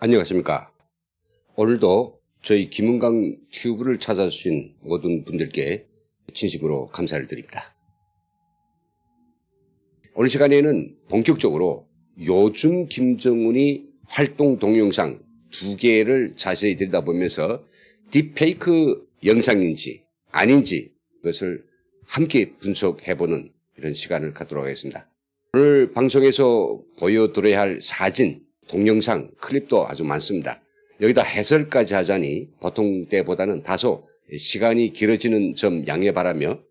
안녕하십니까. 오늘도 저희 김은강 튜브를 찾아주신 모든 분들께 진심으로 감사를 드립니다. 오늘 시간에는 본격적으로 요즘 김정은이 활동 동영상 2개를 자세히 들여다보면서 딥페이크 영상인지 아닌지 그것을 함께 분석해보는 이런 시간을 갖도록 하겠습니다. 오늘 방송에서 보여드려야 할 사진, 동영상, 클립도 아주 많습니다. 여기다 해설까지 하자니 보통 때보다는 다소 시간이 길어지는 점 양해 바라며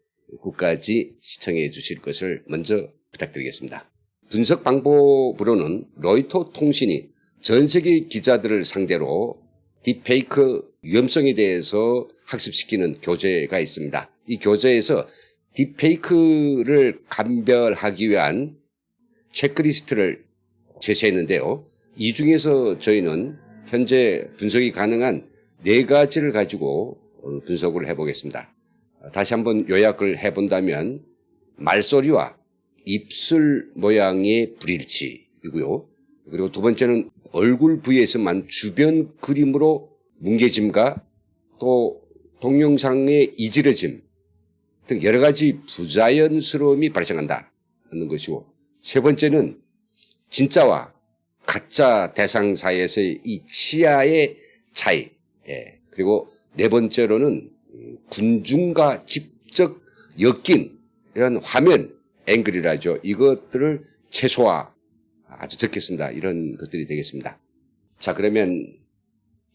끝까지 시청해 주실 것을 먼저 부탁드리겠습니다. 분석 방법으로는 로이터 통신이 전 세계 기자들을 상대로 딥페이크 위험성에 대해서 학습시키는 교재가 있습니다. 이 교재에서 딥페이크를 감별하기 위한 체크리스트를 제시했는데요. 이 중에서 저희는 현재 분석이 가능한 4가지를 가지고 분석을 해보겠습니다. 다시 한번 요약을 해본다면 말소리와 입술 모양의 불일치이고요. 그리고 두 번째는 얼굴 부위에서만 주변 그림으로 뭉개짐과 또 동영상의 이지러짐 등 여러 가지 부자연스러움이 발생한다는 것이고, 세 번째는 진짜와 가짜 대상 사이에서의 이 치아의 차이, 그리고 네 번째로는 군중과 직접 엮인 이런 화면 앵글이라죠. 이것들을 최소화, 아주 적게 쓴다, 이런 것들이 되겠습니다. 자, 그러면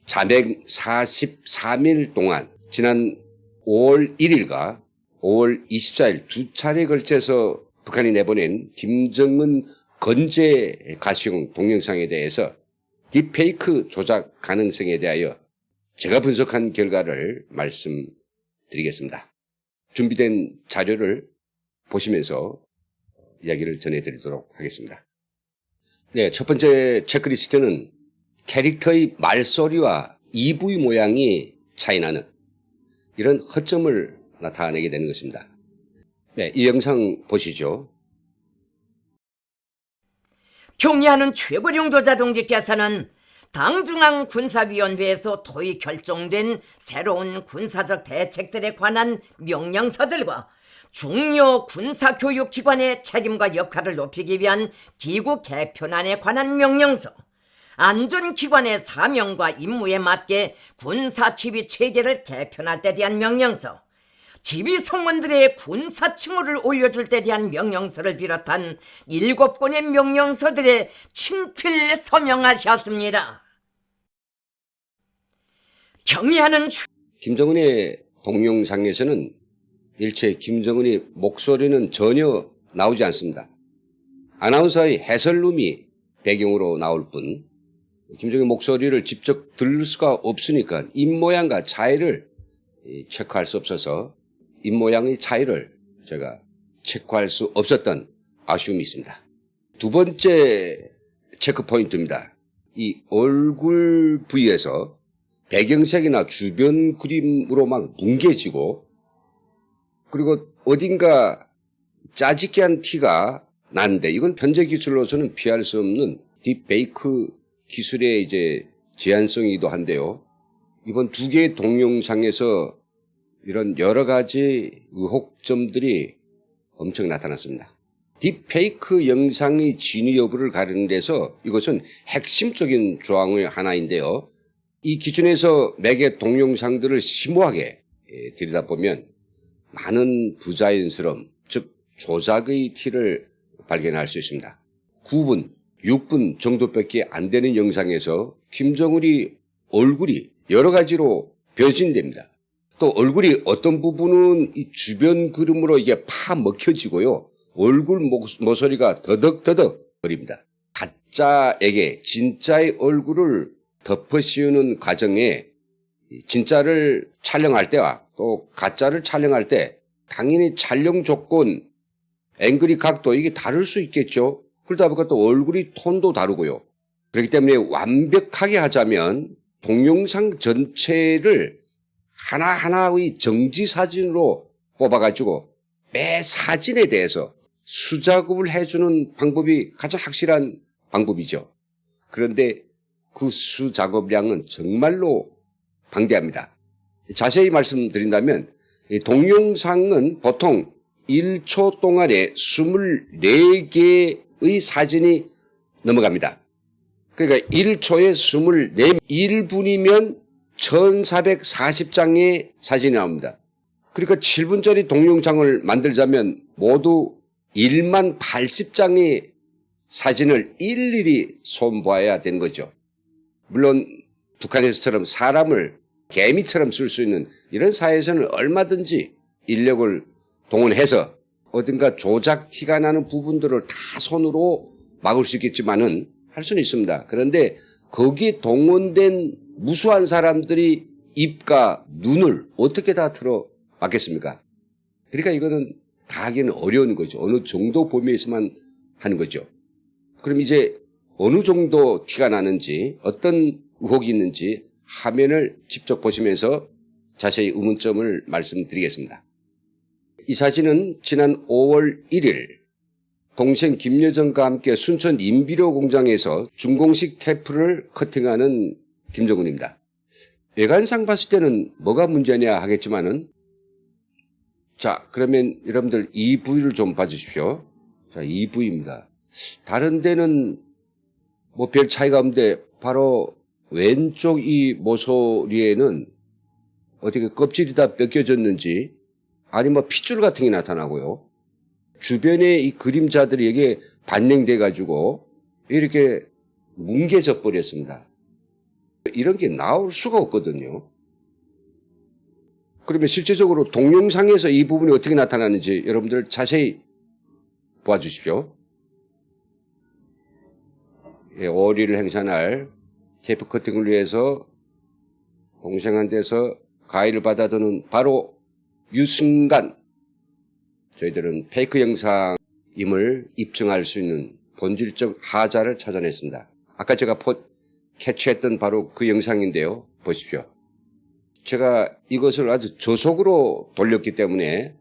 443일 동안 지난 5월 1일과 5월 24일 2차례에 걸쳐서 북한이 내보낸 김정은 건재 가시용 동영상에 대해서 딥페이크 조작 가능성에 대하여 제가 분석한 결과를 말씀드리겠습니다. 준비된 자료를 보시면서 이야기를 전해드리도록 하겠습니다. 네, 첫 번째 체크리스트는 캐릭터의 말소리와 입 부위 모양이 차이나는 이런 허점을 나타내게 되는 것입니다. 네, 이 영상 보시죠. 경의하는 최고령 도자 동지께서는 당중앙군사위원회에서 토의 결정된 새로운 군사적 대책들에 관한 명령서들과 중요 군사교육기관의 책임과 역할을 높이기 위한 기구 개편안에 관한 명령서, 안전기관의 사명과 임무에 맞게 군사지휘 체계를 개편할 때 대한 명령서, 지휘 성원들의 군사 칭호를 올려줄 때 대한 명령서를 비롯한 7건의 명령서들에 친필 서명하셨습니다. 경의하는 김정은의 동영상에서는 일체 김정은의 목소리는 전혀 나오지 않습니다. 아나운서의 해설룸이 배경으로 나올 뿐 김정은의 목소리를 직접 들을 수가 없으니까 입모양과 차이를 체크할 수 없어서 입모양의 차이를 제가 체크할 수 없었던 아쉬움이 있습니다. 두 번째 체크 포인트입니다. 이 얼굴 부위에서 배경색이나 주변 그림으로만 뭉개지고, 그리고 어딘가 짜집기한 티가 나는데, 이건 현재 기술로서는 피할 수 없는 딥페이크 기술의 제한성이기도 한데요. 이번 2개의 동영상에서 이런 여러 가지 의혹점들이 엄청 나타났습니다. 딥페이크 영상의 진위 여부를 가르는 데서 이것은 핵심적인 조항의 하나인데요. 이 기준에서 매개 동영상들을 심오하게 들여다보면 많은 부자연스러움, 즉 조작의 티를 발견할 수 있습니다. 9분, 6분 정도밖에 안 되는 영상에서 김정은이 얼굴이 여러 가지로 변신됩니다. 또 얼굴이 어떤 부분은 이 주변 그림으로 이게 파먹혀지고요. 얼굴 모서리가 더덕더덕 거립니다. 가짜에게 진짜의 얼굴을 덮어씌우는 과정에 진짜를 촬영할 때와 또 가짜를 촬영할 때 당연히 촬영 조건, 앵글이 각도 이게 다를 수 있겠죠. 그러다 보니까 또 얼굴이 톤도 다르고요. 그렇기 때문에 완벽하게 하자면 동영상 전체를 하나하나의 정지사진으로 뽑아가지고 매 사진에 대해서 수작업을 해주는 방법이 가장 확실한 방법이죠. 그런데 그 수 작업량은 정말로 방대합니다. 자세히 말씀드린다면 이 동영상은 보통 1초 동안에 24개의 사진이 넘어갑니다. 그러니까 1초에 24, 1분이면 1440장의 사진이 나옵니다. 그러니까 7분짜리 동영상을 만들자면 모두 1만 80장의 사진을 일일이 손보아야 되는 거죠. 물론 북한에서처럼 사람을 개미처럼 쓸 수 있는 이런 사회에서는 얼마든지 인력을 동원해서 어딘가 조작 티가 나는 부분들을 다 손으로 막을 수 있겠지만은 할 수는 있습니다. 그런데 거기에 동원된 무수한 사람들이 입과 눈을 어떻게 다 틀어 막겠습니까? 그러니까 이거는 다 하기는 어려운 거죠. 어느 정도 범위에서만 하는 거죠. 그럼 이제 어느 정도 티가 나는지 어떤 의혹이 있는지 화면을 직접 보시면서 자세히 의문점을 말씀드리겠습니다. 이 사진은 지난 5월 1일 동생 김여정과 함께 순천 인비료 공장에서 중공식 테이프를 커팅하는 김정은입니다. 외관상 봤을 때는 뭐가 문제냐 하겠지만은 자, 그러면 여러분들 이 부위를 좀 봐주십시오. 자, 이 부위입니다. 다른 데는 뭐 별 차이가 없는데 바로 왼쪽 이 모서리에는 어떻게 껍질이 다 벗겨졌는지 아니 뭐 핏줄 같은 게 나타나고요. 주변에 이 그림자들이 여기에 반영돼 가지고 이렇게 뭉개져 버렸습니다. 이런 게 나올 수가 없거든요. 그러면 실제적으로 동영상에서 이 부분이 어떻게 나타나는지 여러분들 자세히 보아주십시오. 예, 5월 1일 행사날 테이프 커팅을 위해서 동생한테서 가위를 받아드는 바로 이 순간 저희들은 페이크 영상임을 입증할 수 있는 본질적 하자를 찾아냈습니다. 아까 제가 캐치했던 바로 그 영상인데요. 보십시오. 제가 이것을 아주 저속으로 돌렸기 때문에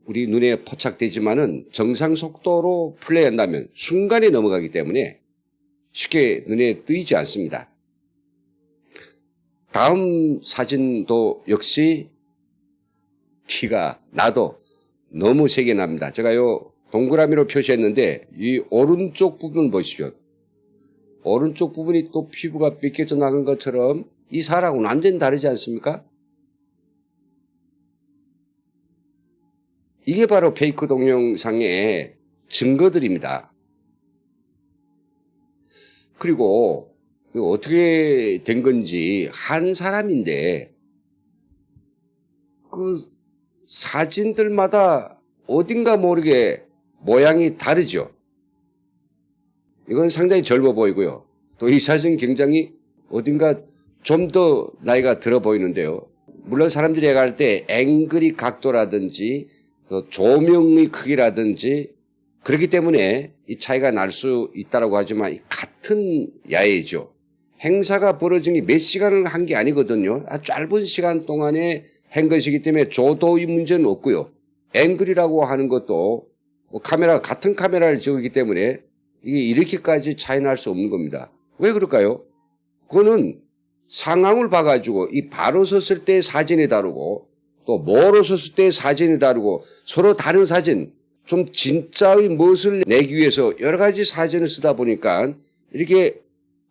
우리 눈에 포착되지만은 정상 속도로 플레이한다면 순간에 넘어가기 때문에 쉽게 눈에 띄지 않습니다. 다음 사진도 역시 티가 나도 너무 세게 납니다. 제가 요 동그라미로 표시했는데 이 오른쪽 부분 보시죠. 오른쪽 부분이 또 피부가 삐껴져 나간 것처럼 이 사람하고는 완전히 다르지 않습니까? 이게 바로 페이크 동영상의 증거들입니다. 그리고 어떻게 된 건지 한 사람인데 그 사진들마다 어딘가 모르게 모양이 다르죠. 이건 상당히 젊어 보이고요. 또 이 사진 굉장히 어딘가 좀 더 나이가 들어 보이는데요. 물론 사람들이 얘기할 때 앵글이 각도라든지 조명의 크기라든지 그렇기 때문에 이 차이가 날 수 있다고 하지만 같은 야외죠. 행사가 벌어진 게 몇 시간을 한 게 아니거든요. 아주 짧은 시간 동안에 한 것이기 때문에 조도의 문제는 없고요. 앵글이라고 하는 것도 같은 카메라를 찍기 때문에 이게 이렇게까지 차이 날 수 없는 겁니다. 왜 그럴까요? 그거는 상황을 봐가지고 이 바로 섰을 때의 사진이 다르고 또 멀어 섰을 때의 사진이 다르고 서로 다른 사진 좀 진짜의 멋을 내기 위해서 여러 가지 사진을 쓰다 보니까 이렇게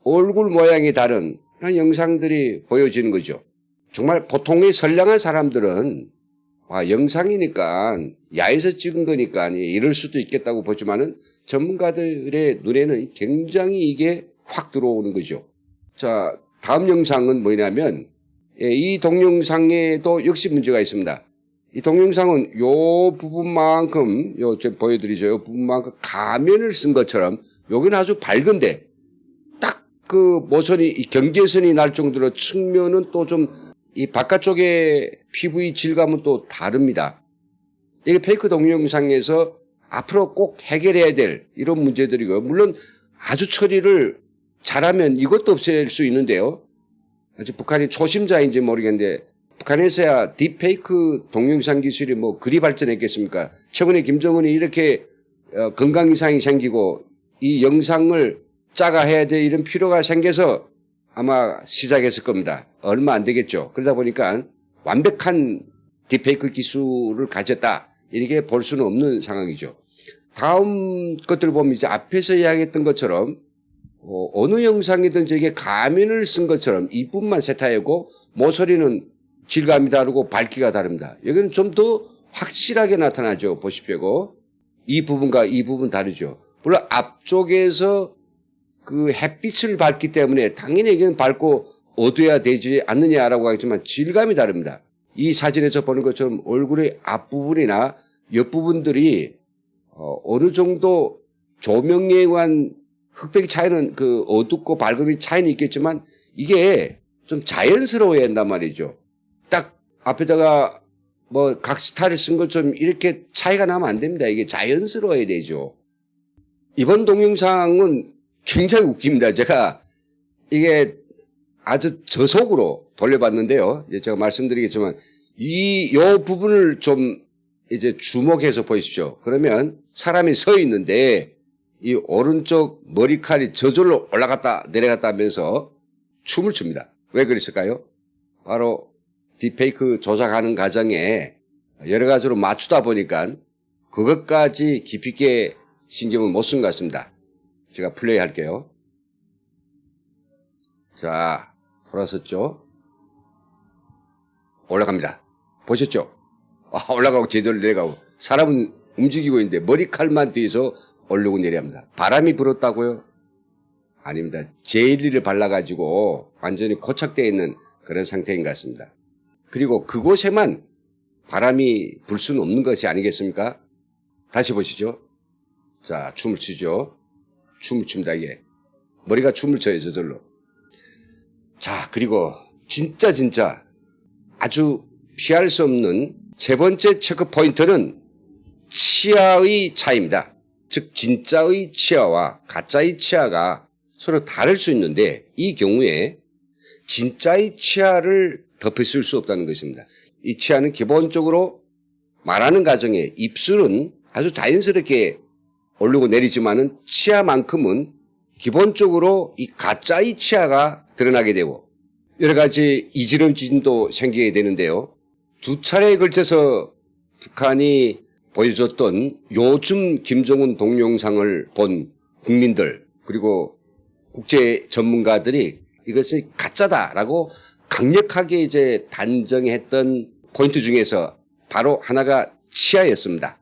얼굴 모양이 다른 그런 영상들이 보여지는 거죠. 정말 보통의 선량한 사람들은 영상이니까 야에서 찍은 거니까 이럴 수도 있겠다고 보지만은 전문가들의 눈에는 굉장히 이게 확 들어오는 거죠. 자, 다음 영상은 뭐냐면 이 동영상에도 역시 문제가 있습니다. 이 동영상은 요 부분만큼 제가 보여드리죠. 요 부분만큼 가면을 쓴 것처럼 여기는 아주 밝은데 딱 그 모선이 경계선이 날 정도로 측면은 또 좀 이 바깥쪽의 피부의 질감은 또 다릅니다. 이게 페이크 동영상에서 앞으로 꼭 해결해야 될 이런 문제들이고요. 물론 아주 처리를 잘하면 이것도 없앨 수 있는데요. 아직 북한이 초심자인지 모르겠는데 북한에서야 딥페이크 동영상 기술이 뭐 그리 발전했겠습니까? 최근에 김정은이 이렇게 건강 이상이 생기고 이 영상을 짜가 해야 될 이런 필요가 생겨서 아마 시작했을 겁니다. 얼마 안 되겠죠. 그러다 보니까 완벽한 딥페이크 기술을 가졌다. 이렇게 볼 수는 없는 상황이죠. 다음 것들을 보면 이제 앞에서 이야기했던 것처럼 어느 영상이든 저게 가면을 쓴 것처럼 이 부분만 세타이고 모서리는 질감이 다르고 밝기가 다릅니다. 여기는 좀 더 확실하게 나타나죠. 보십시오. 이 부분과 이 부분 다르죠. 물론 앞쪽에서 그 햇빛을 밝기 때문에 당연히 이건 밝고 어두워야 되지 않느냐라고 하겠지만 질감이 다릅니다. 이 사진에서 보는 것처럼 얼굴의 앞부분이나 옆부분들이 어느 정도 조명에 의한 흑백의 차이는 그 어둡고 밝음의 차이는 있겠지만 이게 좀 자연스러워야 한단 말이죠. 딱 앞에다가 뭐 각 스타일을 쓴 것처럼 이렇게 차이가 나면 안 됩니다. 이게 자연스러워야 되죠. 이번 동영상은 굉장히 웃깁니다. 제가 이게 아주 저속으로 돌려봤는데요. 이제 제가 말씀드리겠지만 요 부분을 좀 이제 주목해서 보십시오. 그러면 사람이 서 있는데 이 오른쪽 머리칼이 저절로 올라갔다 내려갔다 하면서 춤을 춥니다. 왜 그랬을까요? 바로 딥페이크 조작하는 과정에 여러 가지로 맞추다 보니까 그것까지 깊이 있게 신경을 못 쓴 것 같습니다. 제가 플레이 할게요. 자, 돌아섰죠? 올라갑니다. 보셨죠? 올라가고 제대로 내려가고. 사람은 움직이고 있는데 머리칼만 뒤에서 올라오고 내려갑니다. 바람이 불었다고요? 아닙니다. 젤리를 발라가지고 완전히 고착되어 있는 그런 상태인 것 같습니다. 그리고 그곳에만 바람이 불 수는 없는 것이 아니겠습니까? 다시 보시죠. 자, 춤을 추죠. 춤을 춥니다, 이게. 머리가 춤을 춰요, 저절로. 자, 그리고 진짜 아주 피할 수 없는 세 번째 체크 포인트는 치아의 차이입니다. 즉 진짜의 치아와 가짜의 치아가 서로 다를 수 있는데 이 경우에 진짜의 치아를 덮여 쓸 수 없다는 것입니다. 이 치아는 기본적으로 말하는 과정에 입술은 아주 자연스럽게 오르고 내리지만은 치아만큼은 기본적으로 이 가짜의 치아가 드러나게 되고 여러 가지 이지름진도 생기게 되는데요. 두 차례에 걸쳐서 북한이 보여줬던 요즘 김정은 동영상을 본 국민들 그리고 국제 전문가들이 이것이 가짜다라고 강력하게 이제 단정했던 포인트 중에서 바로 하나가 치아였습니다.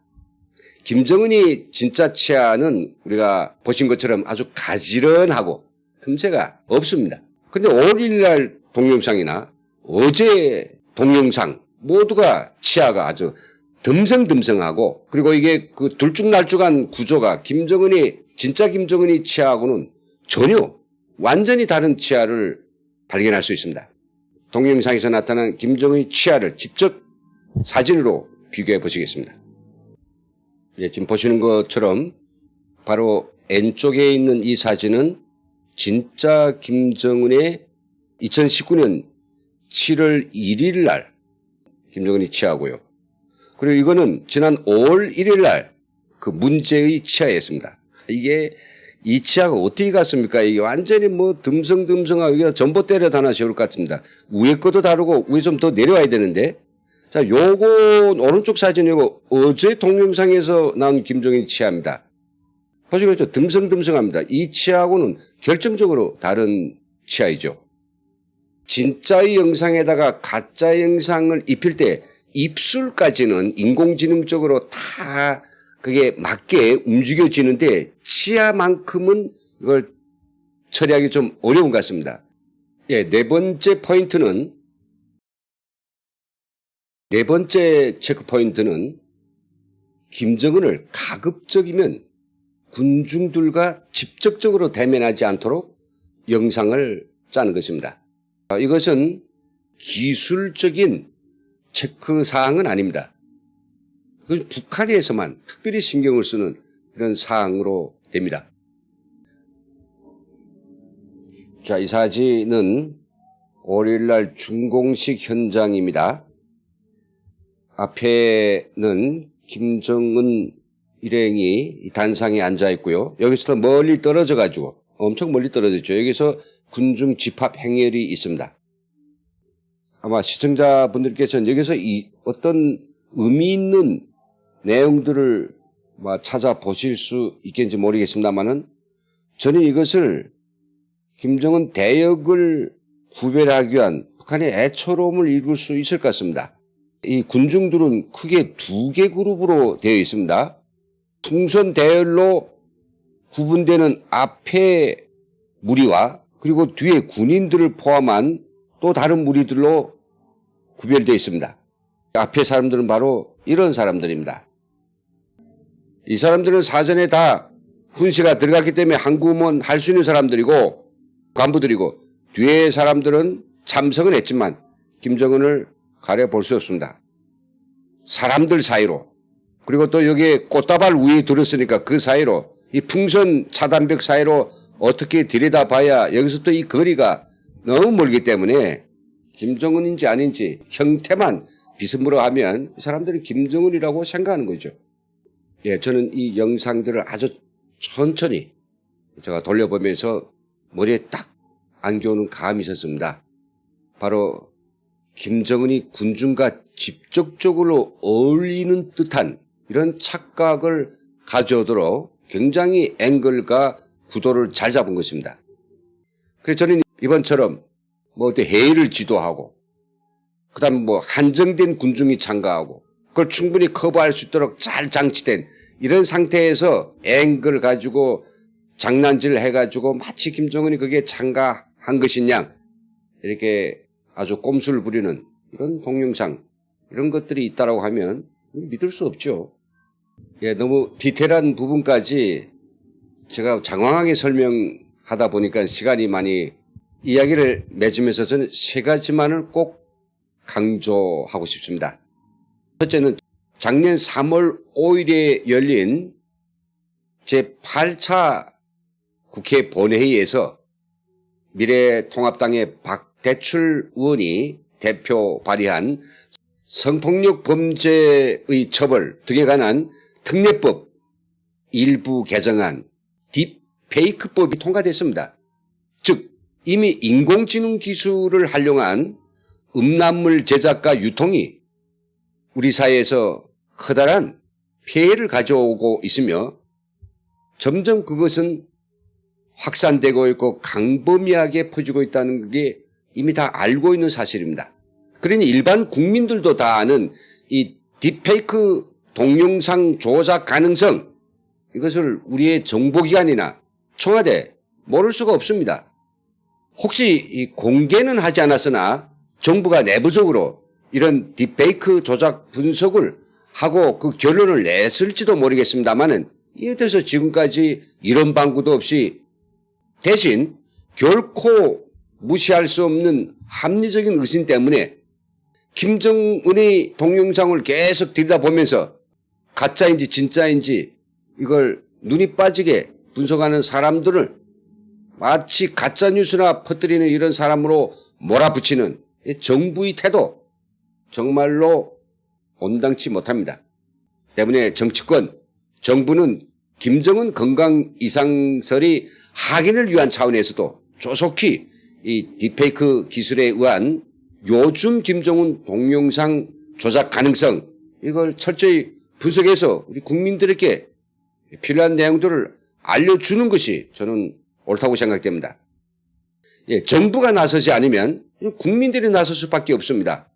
김정은이 진짜 치아는 우리가 보신 것처럼 아주 가지런하고 틈새가 없습니다. 근데 5일날 동영상이나 어제 동영상 모두가 치아가 아주 듬성듬성하고 그리고 이게 그 둘쭉날쭉한 구조가 진짜 김정은이 치아하고는 전혀 완전히 다른 치아를 발견할 수 있습니다. 동영상에서 나타난 김정은의 치아를 직접 사진으로 비교해 보시겠습니다. 지금 보시는 것처럼 바로 N쪽에 있는 이 사진은 진짜 김정은의 2019년 7월 1일 날 김정은이 치아고요. 그리고 이거는 지난 5월 1일 날 그 문제의 치아였습니다. 이 치아가 어떻게 갔습니까? 이게 완전히 뭐 듬성듬성하고 이게 전봇대를 하나 세울 것 같습니다. 위에 것도 다르고 위에 좀 더 내려와야 되는데 자, 요거 오른쪽 사진이고 어제 동영상에서 나온 김정인 치아입니다. 보시겠죠? 듬성듬성합니다. 이 치아하고는 결정적으로 다른 치아이죠. 진짜의 영상에다가 가짜 영상을 입힐 때 입술까지는 인공지능적으로 다 그게 맞게 움직여지는데 치아만큼은 이걸 처리하기 좀 어려운 것 같습니다. 네 번째 체크 포인트는 김정은을 가급적이면 군중들과 직접적으로 대면하지 않도록 영상을 짜는 것입니다. 이것은 기술적인 체크 사항은 아닙니다. 그것은 북한에서만 특별히 신경을 쓰는 이런 사항으로 됩니다. 자, 이 사진은 5일날 준공식 현장입니다. 앞에는 김정은 일행이 단상에 앉아 있고요. 여기서 멀리 떨어져 가지고 엄청 멀리 떨어져 있죠. 여기서 군중 집합 행렬이 있습니다. 아마 시청자분들께서는 여기서 어떤 의미 있는 내용들을 찾아보실 수 있겠는지 모르겠습니다만은 저는 이것을 김정은 대역을 구별하기 위한 북한의 애처로움을 이룰 수 있을 것 같습니다. 이 군중들은 크게 두 개 그룹으로 되어 있습니다. 풍선 대열로 구분되는 앞에 무리와 그리고 뒤에 군인들을 포함한 또 다른 무리들로 구별되어 있습니다. 앞에 사람들은 바로 이런 사람들입니다. 이 사람들은 사전에 다 훈시가 들어갔기 때문에 한국어만 할 수 있는 사람들이고 간부들이고, 뒤에 사람들은 참석은 했지만 김정은을 가려볼 수 없습니다. 사람들 사이로, 그리고 또 여기에 꽃다발 위에 들었으니까 그 사이로, 이 풍선 차단벽 사이로 어떻게 들여다봐야 여기서 또 이 거리가 너무 멀기 때문에 김정은인지 아닌지 형태만 비스무리하면 사람들이 김정은이라고 생각하는 거죠. 예, 저는 이 영상들을 아주 천천히 제가 돌려보면서 머리에 딱 안겨오는 감이 있었습니다. 바로 김정은이 군중과 직접적으로 어울리는 듯한 이런 착각을 가져오도록 굉장히 앵글과 구도를 잘 잡은 것입니다. 그래서 저는 이번처럼 어떤 회의를 지도하고, 그 다음 한정된 군중이 참가하고, 그걸 충분히 커버할 수 있도록 잘 장치된 이런 상태에서 앵글을 가지고 장난질 해가지고 마치 김정은이 거기에 참가한 것이냐, 이렇게 아주 꼼수를 부리는 이런 동영상, 이런 것들이 있다라고 하면 믿을 수 없죠. 예, 너무 디테일한 부분까지 제가 장황하게 설명하다 보니까 시간이 많이, 이야기를 맺으면서 저는 세 가지만을 꼭 강조하고 싶습니다. 첫째는 작년 3월 5일에 열린 제8차 국회 본회의에서 미래통합당의 박대출 의원이 대표 발의한 성폭력 범죄의 처벌 등에 관한 특례법 일부 개정안 딥페이크법이 통과됐습니다. 즉 이미 인공지능 기술을 활용한 음란물 제작과 유통이 우리 사회에서 커다란 피해를 가져오고 있으며 점점 그것은 확산되고 있고 강범위하게 퍼지고 있다는 게 이미 다 알고 있는 사실입니다. 그러니 일반 국민들도 다 아는 이 딥페이크 동영상 조작 가능성, 이것을 우리의 정보기관이나 청와대 모를 수가 없습니다. 혹시 이 공개는 하지 않았으나 정부가 내부적으로 이런 딥페이크 조작 분석을 하고 그 결론을 냈을지도 모르겠습니다만은 이에 대해서 지금까지 이런 방구도 없이 대신 결코 무시할 수 없는 합리적인 의심 때문에 김정은의 동영상을 계속 들여다보면서 가짜인지 진짜인지 이걸 눈이 빠지게 분석하는 사람들을 마치 가짜뉴스나 퍼뜨리는 이런 사람으로 몰아붙이는 정부의 태도, 정말로 온당치 못합니다. 때문에 정치권, 정부는 김정은 건강 이상설이 확인을 위한 차원에서도 조속히 이 딥페이크 기술에 의한 요즘 김정은 동영상 조작 가능성, 이걸 철저히 분석해서 우리 국민들에게 필요한 내용들을 알려주는 것이 저는 옳다고 생각됩니다. 예, 정부가 나서지 않으면 국민들이 나설 수밖에 없습니다.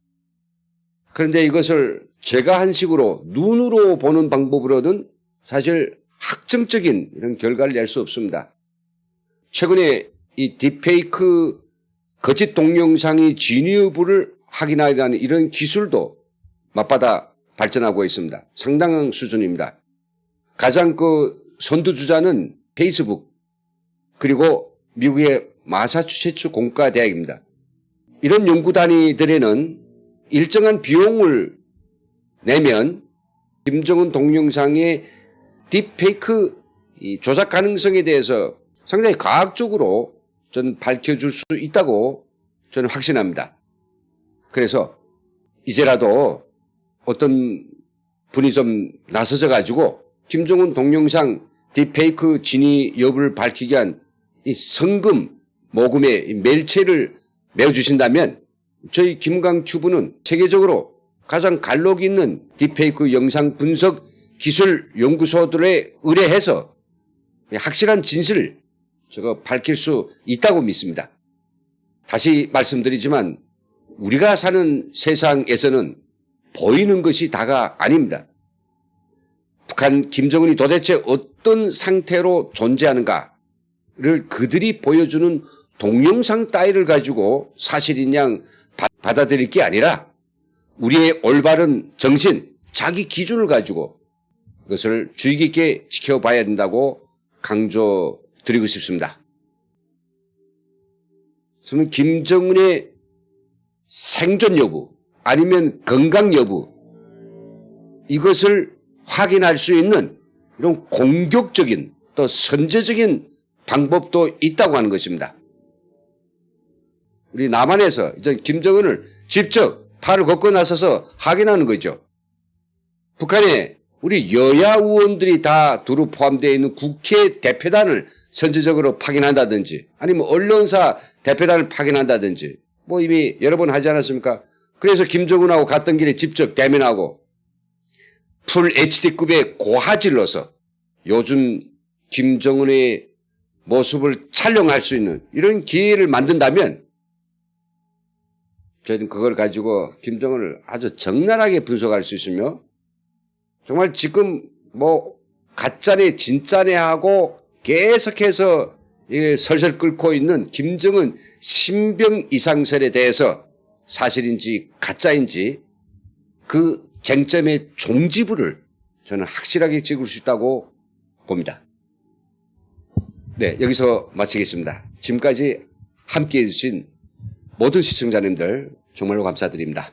그런데 이것을 제가 한 식으로 눈으로 보는 방법으로는 사실 확정적인 이런 결과를 낼 수 없습니다. 최근에 이 딥페이크 거짓 동영상이 진위 여부를 확인하기 위한 이런 기술도 맞받아 발전하고 있습니다. 상당한 수준입니다. 가장 선두주자는 페이스북, 그리고 미국의 마사추세츠 공과대학입니다. 이런 연구단위들에는 일정한 비용을 내면 김정은 동영상의 딥페이크 조작 가능성에 대해서 상당히 과학적으로 저는 밝혀줄 수 있다고 저는 확신합니다. 그래서 이제라도 어떤 분이 좀 나서서 가지고 김정은 동영상 딥페이크 진위 여부를 밝히기 위한 이 성금, 모금의 이 매일체를 메워주신다면 저희 김강튜브는 세계적으로 가장 갈록 있는 딥페이크 영상 분석 기술 연구소들에 의뢰해서 확실한 진실을 밝힐 수 있다고 믿습니다. 다시 말씀드리지만 우리가 사는 세상에서는 보이는 것이 다가 아닙니다. 북한 김정은이 도대체 어떤 상태로 존재하는가를 그들이 보여주는 동영상 따위를 가지고 사실인 양 받아들일 게 아니라 우리의 올바른 정신, 자기 기준을 가지고 그것을 주의 깊게 지켜봐야 된다고 강조드리고 싶습니다. 그러면 김정은의 생존 여부 아니면 건강 여부 이것을 확인할 수 있는 이런 공격적인 또 선제적인 방법도 있다고 하는 것입니다. 우리 남한에서 이제 김정은을 직접 팔을 걷고 나서서 확인하는 거죠. 북한에 우리 여야 의원들이 다 두루 포함되어 있는 국회 대표단을 선제적으로 파견한다든지 아니면 언론사 대표단을 파견한다든지 뭐 이미 여러 번 하지 않았습니까? 그래서 김정은하고 갔던 길에 직접 대면하고 풀 HD급의 고화질로서 요즘 김정은의 모습을 촬영할 수 있는 이런 기회를 만든다면 저희는 그걸 가지고 김정은을 아주 적나라하게 분석할 수 있으며 정말 지금 뭐 가짜네 진짜네 하고 계속해서 설설 끓고 있는 김정은 신병 이상설에 대해서 사실인지 가짜인지 그 쟁점의 종지부를 저는 확실하게 찍을 수 있다고 봅니다. 네, 여기서 마치겠습니다. 지금까지 함께해 주신 모든 시청자님들 정말로 감사드립니다.